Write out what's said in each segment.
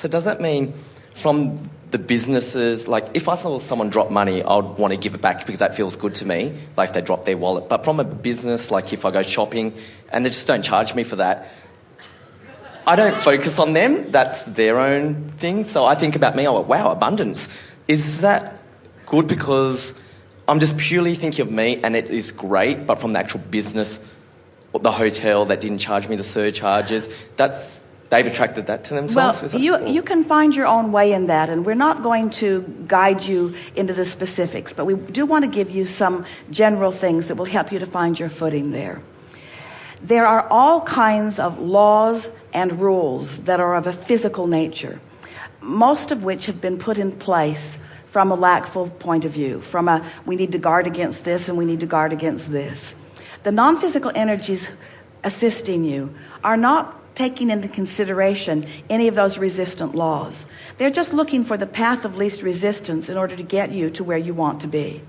So does that mean from the businesses, like if I saw someone drop money, I'd want to give it back because that feels good to me, like if they drop their wallet. But from a business, like if I go shopping and they just don't charge me for that, I don't focus on them. That's their own thing. So I think about me, I go, wow, abundance. Is that good? Because I'm just purely thinking of me and it is great, but from the actual business, the hotel that didn't charge me the surcharges, they've attracted that to themselves? Well, you can find your own way in that, and we're not going to guide you into the specifics, but we do want to give you some general things that will help you to find your footing there. There are all kinds of laws and rules that are of a physical nature, most of which have been put in place from a lackful point of view, from a we need to guard against this and we need to guard against this. The non-physical energies assisting you are not taking into consideration any of those resistant laws. They're just looking for the path of least resistance in order to get you to where you want to be.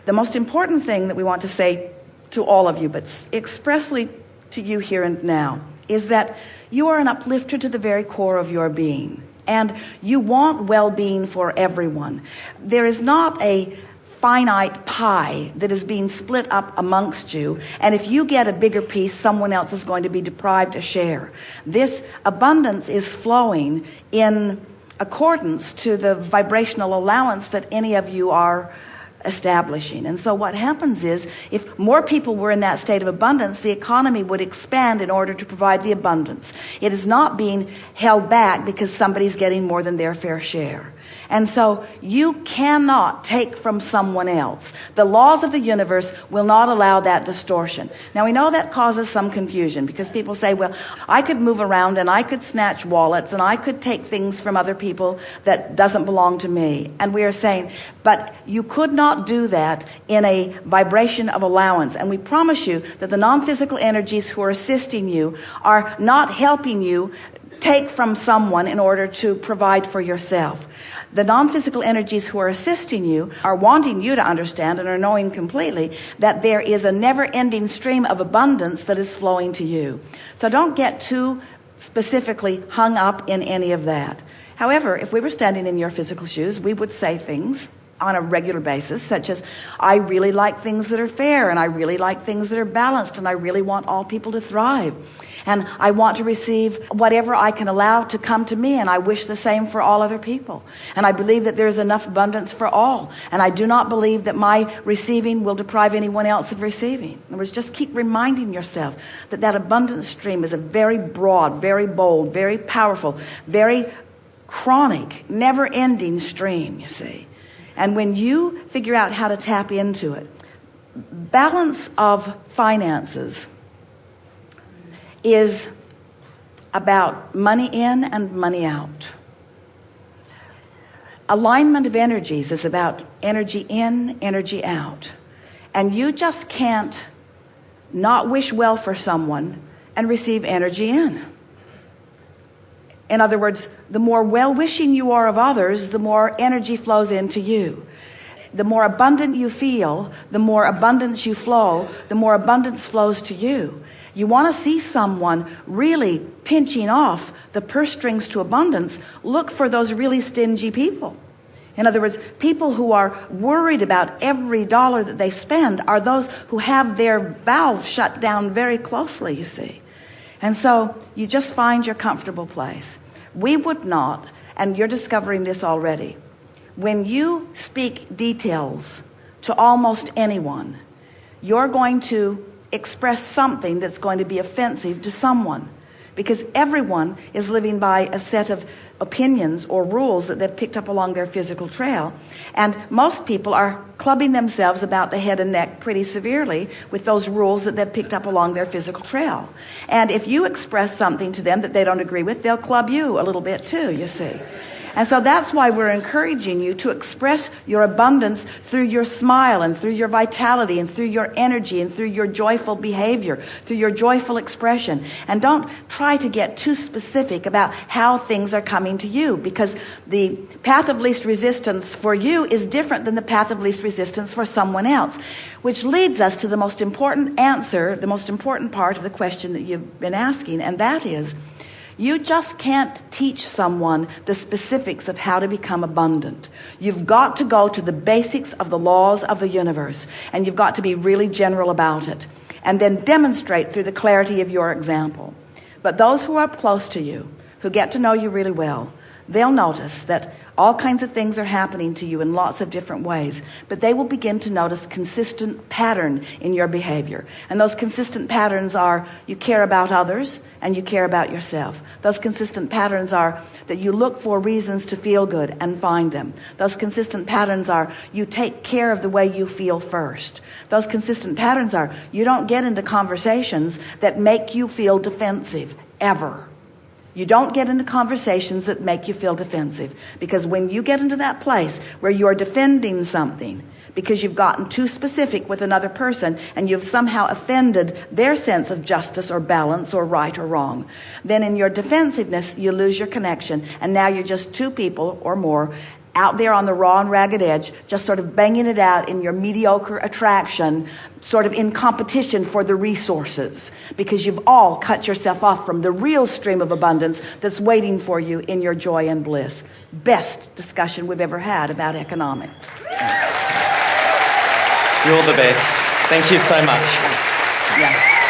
The most important thing that we want to say to all of you, but expressly to you here and now, is that you are an uplifter to the very core of your being, and you want well-being for everyone. There is not a finite pie that is being split up amongst you, and if you get a bigger piece, someone else is going to be deprived a share. This abundance is flowing in accordance to the vibrational allowance that any of you are establishing. And so what happens is, if more people were in that state of abundance, the economy would expand in order to provide the abundance. It is not being held back because somebody's getting more than their fair share. And so you cannot take from someone else. The laws of the universe will not allow that distortion. Now we know that causes some confusion because people say, well, I could move around and I could snatch wallets and I could take things from other people that doesn't belong to me. And we are saying, but you could not do that in a vibration of allowance. And we promise you that the non-physical energies who are assisting you are not helping you take from someone in order to provide for yourself. The non-physical energies who are assisting you are wanting you to understand and are knowing completely that there is a never-ending stream of abundance that is flowing to you. So don't get too specifically hung up in any of that. However, if we were standing in your physical shoes, we would say things on a regular basis, such as, I really like things that are fair, and I really like things that are balanced, and I really want all people to thrive. And I want to receive whatever I can allow to come to me, and I wish the same for all other people. And I believe that there is enough abundance for all. And I do not believe that my receiving will deprive anyone else of receiving. In other words, just keep reminding yourself that that abundance stream is a very broad, very bold, very powerful, very chronic, never-ending stream, you see. And when you figure out how to tap into it, balance of finances is about money in and money out. Alignment of energies is about energy in, energy out. And you just can't not wish well for someone and receive energy in. In other words, the more well-wishing you are of others, the more energy flows into you. The more abundant you feel, the more abundance you flow, the more abundance flows to you. You want to see someone really pinching off the purse strings to abundance, look for those really stingy people. In other words, people who are worried about every dollar that they spend are those who have their valve shut down very closely, you see. And so you just find your comfortable place. We would not, and you're discovering this already, when you speak details to almost anyone, you're going to express something that's going to be offensive to someone, because everyone is living by a set of opinions or rules that they've picked up along their physical trail. And most people are clubbing themselves about the head and neck pretty severely with those rules that they've picked up along their physical trail. And if you express something to them that they don't agree with, they'll club you a little bit too, you see. And so that's why we're encouraging you to express your abundance through your smile and through your vitality and through your energy and through your joyful behavior, through your joyful expression. And don't try to get too specific about how things are coming to you, because the path of least resistance for you is different than the path of least resistance for someone else, which leads us to the most important answer, the most important part of the question that you've been asking, and that is, You just can't teach someone the specifics of how to become abundant. You've got to go to the basics of the laws of the universe, and you've got to be really general about it, and then demonstrate through the clarity of your example. But those who are close to you, who get to know you really well, they'll notice that all kinds of things are happening to you in lots of different ways, but they will begin to notice consistent pattern in your behavior. And those consistent patterns are you care about others and you care about yourself. Those consistent patterns are that you look for reasons to feel good and find them. Those consistent patterns are you take care of the way you feel first. Those consistent patterns are you don't get into conversations that make you feel defensive, ever. You don't get into conversations that make you feel defensive, because when you get into that place where you're defending something because you've gotten too specific with another person and you've somehow offended their sense of justice or balance or right or wrong, then in your defensiveness you lose your connection, and now you're just two people or more out there on the raw and ragged edge, just sort of banging it out in your mediocre attraction, sort of in competition for the resources, because you've all cut yourself off from the real stream of abundance that's waiting for you in your joy and bliss. Best discussion we've ever had about economics. You're the best. Thank you so much. Yeah.